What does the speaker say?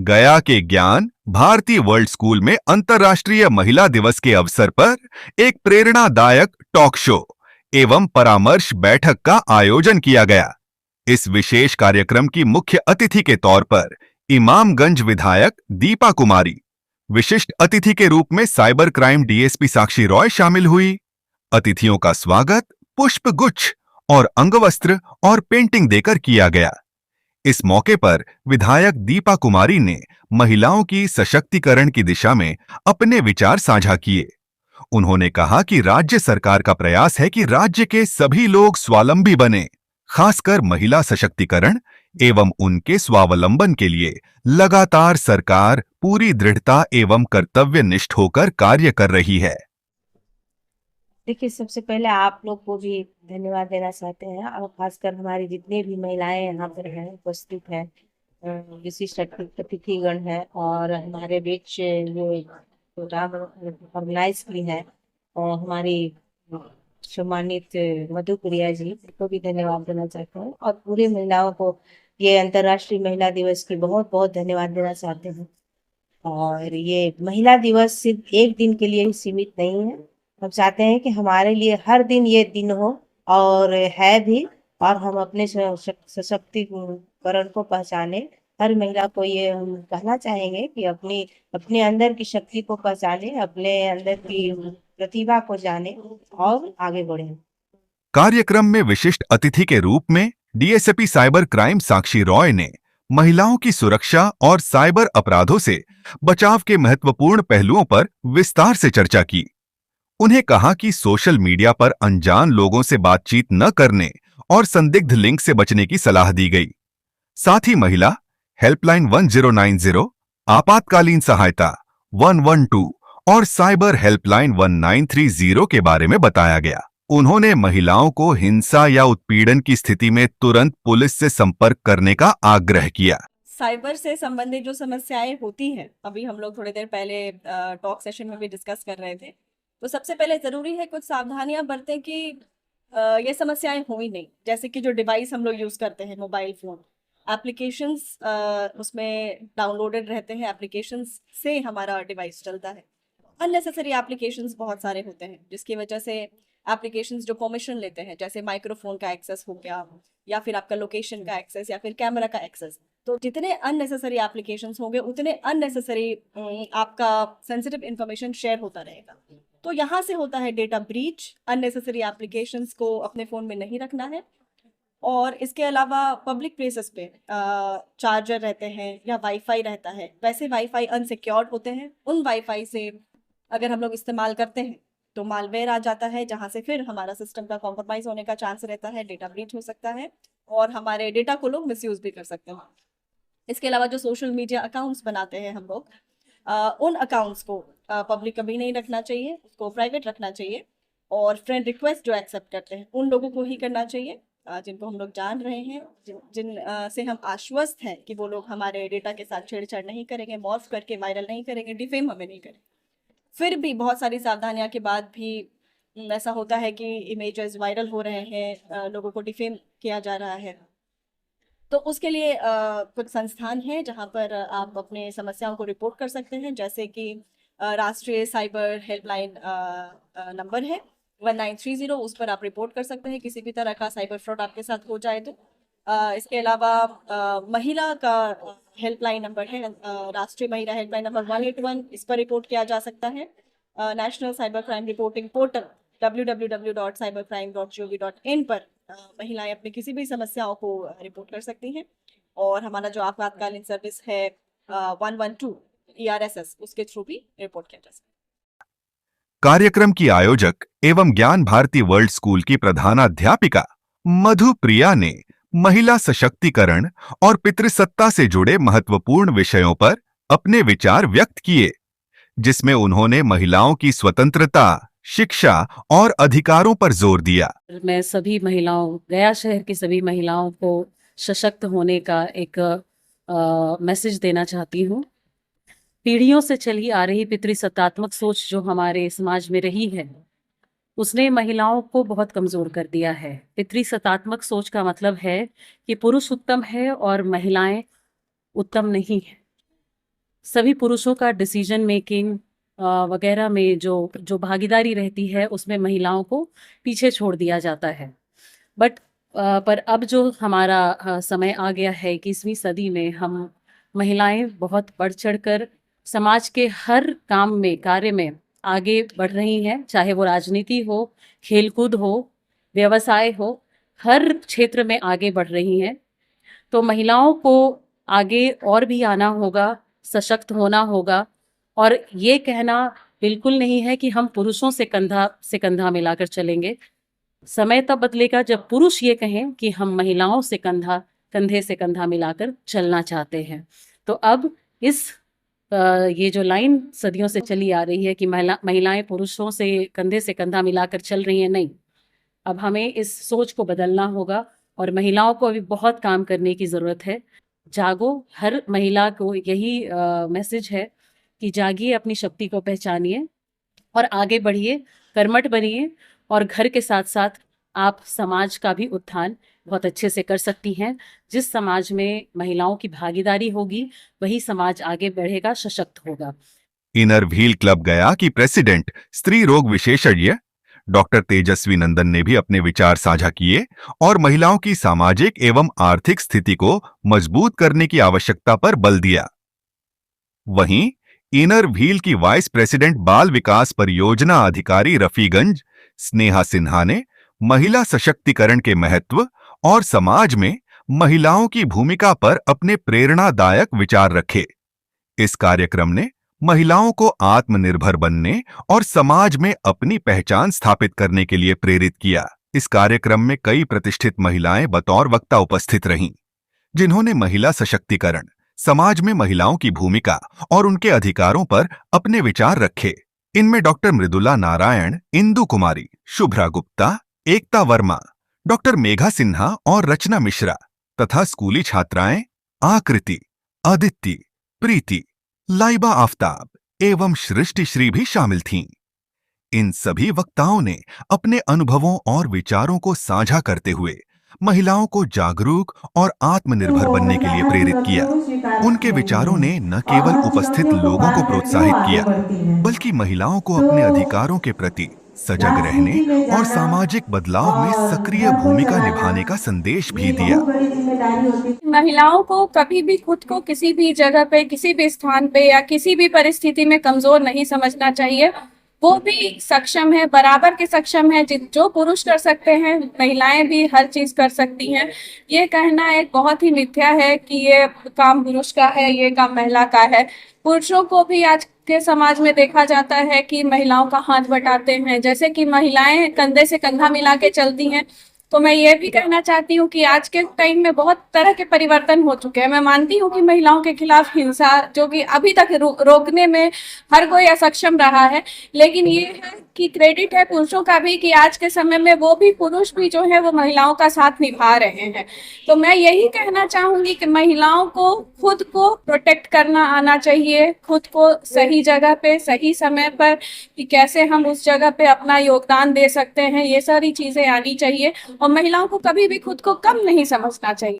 गया के ज्ञान भारती वर्ल्ड स्कूल में अंतर्राष्ट्रीय महिला दिवस के अवसर पर एक प्रेरणादायक टॉक शो एवं परामर्श बैठक का आयोजन किया गया। इस विशेष कार्यक्रम की मुख्य अतिथि के तौर पर इमामगंज विधायक दीपा कुमारी, विशिष्ट अतिथि के रूप में साइबर क्राइम डीएसपी साक्षी रॉय शामिल हुई। अतिथियों का स्वागत पुष्प गुच्छ और अंगवस्त्र और पेंटिंग देकर किया गया। इस मौके पर विधायक दीपा कुमारी ने महिलाओं की सशक्तिकरण की दिशा में अपने विचार साझा किए। उन्होंने कहा कि राज्य सरकार का प्रयास है कि राज्य के सभी लोग स्वावलंबी बने, खासकर महिला सशक्तिकरण एवं उनके स्वावलंबन के लिए लगातार सरकार पूरी दृढ़ता एवं कर्तव्यनिष्ठ होकर कार्य कर रही है। देखिए, सबसे पहले आप लोग को भी धन्यवाद देना चाहते हैं और खासकर हमारी जितनी भी महिलाएं यहाँ पर हैं, उपस्थित हैं, विशिष्ट अतिथिगण हैं और हमारे बीच ये प्रोग्राम ऑर्गेनाइज की है और हमारी सम्मानित मधु प्रिया जी को भी धन्यवाद देना चाहते हैं और पूरी महिलाओं को ये अंतर्राष्ट्रीय महिला दिवस की बहुत बहुत धन्यवाद देना चाहते हैं। और ये महिला दिवस सिर्फ एक दिन के लिए ही सीमित नहीं है। हम चाहते हैं कि हमारे लिए हर दिन ये दिन हो और है भी, और हम अपने सशक्तिकरण को पहचाने। हर महिला को ये हम कहना चाहेंगे कि अपने अंदर की शक्ति को पहचाने, अपने अंदर की प्रतिभा को जाने और आगे बढ़े। कार्यक्रम में विशिष्ट अतिथि के रूप में डीएसपी साइबर क्राइम साक्षी रॉय ने महिलाओं की सुरक्षा और साइबर अपराधों से बचाव के महत्वपूर्ण पहलुओं पर विस्तार से चर्चा की। उन्हें कहा कि सोशल मीडिया पर अनजान लोगों से बातचीत न करने और संदिग्ध लिंक से बचने की सलाह दी गई। साथ ही महिला हेल्पलाइन 1090, आपातकालीन सहायता 112 और साइबर हेल्पलाइन 1930 के बारे में बताया गया। उन्होंने महिलाओं को हिंसा या उत्पीड़न की स्थिति में तुरंत पुलिस से संपर्क करने का आग्रह किया। साइबर से संबंधित जो समस्याएं होती हैं, अभी हम लोग थोड़ी देर पहले टॉक सेशन में भी डिस्कस कर रहे थे, तो सबसे पहले ज़रूरी है कुछ सावधानियां बरतें कि ये समस्याएं हो ही नहीं। जैसे कि जो डिवाइस हम लोग यूज़ करते हैं, मोबाइल फ़ोन, एप्लीकेशंस उसमें डाउनलोडेड रहते हैं, एप्लीकेशंस से हमारा डिवाइस चलता है। अननेसेसरी एप्लीकेशंस बहुत सारे होते हैं जिसकी वजह से एप्लीकेशंस जो परमिशन लेते हैं, जैसे माइक्रोफोन का एक्सेस हो गया या फिर आपका लोकेशन का एक्सेस या फिर कैमरा का एक्सेस, तो जितने अननेसेसरी एप्लीकेशंस होंगे उतने अननेसेसरी आपका सेंसिटिव इंफॉर्मेशन शेयर होता रहेगा। तो यहाँ से होता है डेटा ब्रीच। अननेसेसरी एप्लीकेशंस को अपने फ़ोन में नहीं रखना है। और इसके अलावा पब्लिक प्लेसेस पे चार्जर रहते हैं या वाईफाई रहता है, वैसे वाईफाई अनसिक्योर्ड होते हैं। उन वाईफाई से अगर हम लोग इस्तेमाल करते हैं तो मालवेयर आ जाता है, जहाँ से फिर हमारा सिस्टम का कॉम्प्रोमाइज़ होने का चांस रहता है, डेटा ब्रीच हो सकता है और हमारे डेटा को लोग मिसयूज़ भी कर सकते हैं। इसके अलावा जो सोशल मीडिया अकाउंट्स बनाते हैं हम लोग, उन अकाउंट्स को पब्लिक कभी नहीं रखना चाहिए, उसको प्राइवेट रखना चाहिए। और फ्रेंड रिक्वेस्ट जो एक्सेप्ट करते हैं उन लोगों को ही करना चाहिए जिनको हम लोग जान रहे हैं, से हम आश्वस्त हैं कि वो लोग हमारे डेटा के साथ छेड़छाड़ नहीं करेंगे, मॉर्फ करके वायरल नहीं करेंगे, डिफेम हमें नहीं करेंगे। फिर भी बहुत सारी सावधानियां के बाद भी ऐसा होता है कि इमेजेस वायरल हो रहे हैं, लोगों को डिफेम किया जा रहा है। तो उसके लिए कुछ संस्थान हैं जहां पर आप अपने समस्याओं को रिपोर्ट कर सकते हैं, जैसे कि राष्ट्रीय साइबर हेल्पलाइन नंबर है 1930, उस पर आप रिपोर्ट कर सकते हैं किसी भी तरह का साइबर फ्रॉड आपके साथ हो जाए तो। इसके अलावा महिला का हेल्पलाइन नंबर है, राष्ट्रीय महिला हेल्पलाइन नंबर 181, इस पर रिपोर्ट किया जा सकता है। National cyber crime reporting portal www.cybercrime.gov.in पर महिलाएं अपनी किसी भी समस्याओं को रिपोर्ट कर सकती हैं। और हमारा जो आपातकालीन सर्विस है 112 ERSS, उसके थ्रू भी रिपोर्ट किया जा सकता है। कार्यक्रम की आयोजक एवं ज्ञान भारती वर्ल्ड स्कूल की प्रधानाध्यापिका मधु प्रिया ने महिला सशक्तिकरण और पितृसत्ता से जुड़े महत्वपूर्ण विषयों पर अपने विचार व्यक्त किए, जिसमें उन्होंने महिलाओं की स्वतंत्रता, शिक्षा और अधिकारों पर जोर दिया। मैं सभी महिलाओं, गया शहर की सभी महिलाओं को सशक्त होने का एक मैसेज देना चाहती हूँ। पीढ़ियों से चली आ रही पितृसत्तात्मक सोच जो हमारे समाज में रही है, उसने महिलाओं को बहुत कमजोर कर दिया है। पितृसत्तात्मक सोच का मतलब है कि पुरुष उत्तम है और महिलाएं उत्तम नहीं है। सभी पुरुषों का डिसीजन मेकिंग वगैरह में जो जो भागीदारी रहती है उसमें महिलाओं को पीछे छोड़ दिया जाता है। बट पर अब जो हमारा समय आ गया है 21वीं सदी में, हम महिलाएं बहुत बढ़ चढ़कर समाज के हर काम में, कार्य में आगे बढ़ रही हैं, चाहे वो राजनीति हो, खेलकूद हो, व्यवसाय हो, हर क्षेत्र में आगे बढ़ रही हैं। तो महिलाओं को आगे और भी आना होगा, सशक्त होना होगा, और ये कहना बिल्कुल नहीं है कि हम पुरुषों से कंधा मिलाकर चलेंगे। समय तब बदलेगा जब पुरुष ये कहें कि हम महिलाओं से कंधे से कंधा मिलाकर चलना चाहते हैं। तो अब ये जो लाइन सदियों से चली आ रही है कि महिलाएं पुरुषों से कंधा मिलाकर चल रही हैं, नहीं, अब हमें इस सोच को बदलना होगा और महिलाओं को अभी बहुत काम करने की ज़रूरत है। जागो, हर महिला को यही मैसेज है कि जागिए, अपनी शक्ति को पहचानिए और आगे बढ़िए, कर्मठ बनिए, और घर के साथ साथ आप समाज का भी उत्थान बहुत अच्छे से कर सकती हैं। जिस समाज में महिलाओं की भागीदारी होगी वही समाज आगे बढ़ेगा, सशक्त होगा। इनर व्हील क्लब गया की प्रेसिडेंट स्त्री रोग विशेषज्ञ डॉक्टर तेजस्वी नंदन ने भी अपने विचार साझा किए और महिलाओं की सामाजिक एवं आर्थिक स्थिति को मजबूत करने की आवश्यकता पर बल दिया। वहीं इनर व्हील की वाइस प्रेसिडेंट बाल विकास परियोजना अधिकारी रफीगंज स्नेहा सिन्हा ने महिला सशक्तिकरण के महत्व और समाज में महिलाओं की भूमिका पर अपने प्रेरणादायक विचार रखे। इस कार्यक्रम ने महिलाओं को आत्मनिर्भर बनने और समाज में अपनी पहचान स्थापित करने के लिए प्रेरित किया। इस कार्यक्रम में कई प्रतिष्ठित महिलाएं बतौर वक्ता उपस्थित रहीं, जिन्होंने महिला सशक्तिकरण, समाज में महिलाओं की भूमिका और उनके अधिकारों पर अपने विचार रखे। इनमें डॉक्टर मृदुला नारायण, इंदु कुमारी, शुभ्रा गुप्ता, एकता वर्मा, डॉक्टर मेघा सिन्हा और रचना मिश्रा तथा स्कूली छात्राएं आकृति, अदिति, प्रीति, लाइबा आफ्ताब एवं सृष्टि श्री भी शामिल थीं। इन सभी वक्ताओं ने अपने अनुभवों और विचारों को साझा करते हुए महिलाओं को जागरूक और आत्मनिर्भर बनने के लिए प्रेरित किया। उनके विचारों ने न केवल उपस्थित लोगों को प्रोत्साहित किया, बल्कि महिलाओं को अपने अधिकारों के प्रति सजग रहने और सामाजिक बदलाव में सक्रिय भूमिका निभाने का संदेश भी दिया। महिलाओं को कभी भी खुद को किसी भी जगह पे, किसी भी स्थान पे या किसी भी परिस्थिति में कमजोर नहीं समझना चाहिए। वो भी सक्षम है, बराबर के सक्षम है। जो पुरुष कर सकते हैं, महिलाएं भी हर चीज कर सकती हैं। ये कहना एक बहुत ही मिथ्या है कि ये काम पुरुष का है, ये काम महिला का है। पुरुषों को भी आज के समाज में देखा जाता है कि महिलाओं का हाथ बटाते हैं। जैसे कि महिलाएं कंधे से कंधा मिला के चलती हैं, तो मैं ये भी कहना चाहती हूँ कि आज के टाइम में बहुत तरह के परिवर्तन हो चुके हैं। मैं मानती हूँ कि महिलाओं के खिलाफ हिंसा, जो कि अभी तक रोकने में हर कोई असक्षम रहा है, लेकिन ये है कि क्रेडिट है पुरुषों का भी कि आज के समय में वो भी पुरुष भी जो है वो महिलाओं का साथ निभा रहे हैं। तो मैं यही कहना चाहूंगी कि महिलाओं को खुद को प्रोटेक्ट करना आना चाहिए, खुद को सही जगह पे, सही समय पर कि कैसे हम उस जगह पे अपना योगदान दे सकते हैं, ये सारी चीजें आनी चाहिए। और महिलाओं को कभी भी खुद को कम नहीं समझना चाहिए।